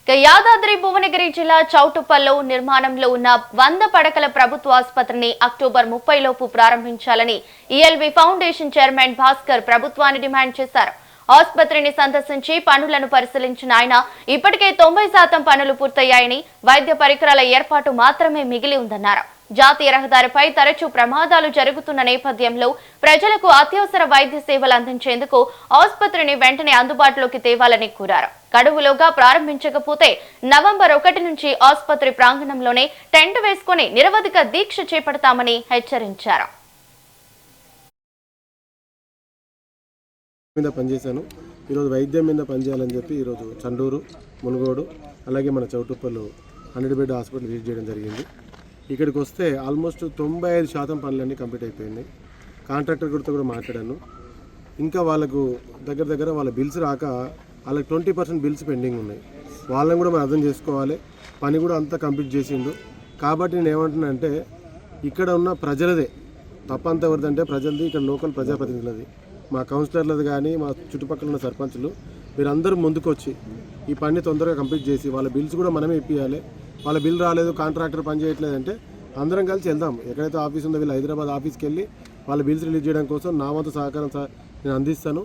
యాదాద్రి భువనగిరి జిల్లా చౌటుప్పల్లో నిర్మాణంలో ఉన్న 100 పడకల ప్రభుత్వ ఆసుపత్రిని అక్టోబర్ 30 లోపు ప్రారంభించాలని ఈఎల్బీ ఫౌండేషన్ చైర్మన్ భాస్కర్ ప్రభుత్వాన్ని డిమాండ్ చేశారు. ఆసుపత్రిని సందర్శించి పనులను పరిశీలించిన ఆయన ఇప్పటికే 90% పనులు పూర్తయ్యాయని, వైద్య పరికరాల ఏర్పాటు మాత్రమే మిగిలి ఉందన్నారు. జాతీయ రహదారిపై తరచూ ప్రమాదాలు జరుగుతున్న నేపథ్యంలో ప్రజలకు అత్యవసర వైద్య సేవలు అందించేందుకు ఆసుపత్రిని వెంటనే అందుబాటులోకి తేవాలని కోరారు. గడువులోగా ప్రారంభించకపోతే నవంబర్ 1 నుంచి ఆసుపత్రి ప్రాంగణంలోనే టెంట్ వేసుకుని నిరవధిక దీక్ష చేపడతామని హెచ్చరించారు. ఈరోజు వైద్యం మీద పనిచేయాలని చెప్పి ఈరోజు చండూరు, మునుగోడు, అలాగే మన చౌటుప్పల్లో 100 బెడ్ హాస్పిటల్ విజిట్ చేయడం జరిగింది. ఇక్కడికి వస్తే ఆల్మోస్ట్ 95% పనులన్నీ కంప్లీట్ అయిపోయినాయి. కాంట్రాక్టర్ కూడా మాట్లాడాను. ఇంకా వాళ్ళకు దగ్గర వాళ్ళ బిల్స్ రాక వాళ్ళకి 20% బిల్స్ పెండింగ్ ఉన్నాయి. వాళ్ళని కూడా మనం అర్థం చేసుకోవాలి. పని కూడా అంతా కంప్లీట్ చేసిండు. కాబట్టి నేను ఏమంటున్నా అంటే ఇక్కడ ఉన్న ప్రజలదే తప్పంత ఎవరిదంటే ప్రజలది, ఇక్కడ లోకల్ ప్రజాప్రతినిధులది, మా కౌన్సిలర్లది కానీ మా చుట్టుపక్కల ఉన్న సర్పంచులు మీరందరూ ముందుకొచ్చి ఈ పని తొందరగా కంప్లీట్ చేసి వాళ్ళ బిల్స్ కూడా మనమే ఇప్పించాలి. వాళ్ళ బిల్ రాలేదు, కాంట్రాక్టర్ పని చేయట్లేదు అంటే అందరం కలిసి వెళ్దాం. ఎక్కడైతే ఆఫీస్ ఉందో వీళ్ళు హైదరాబాద్ ఆఫీస్కి వెళ్ళి వాళ్ళ బిల్స్ రిలీజ్ చేయడం కోసం నా వంతు సహకారం నేను అందిస్తాను.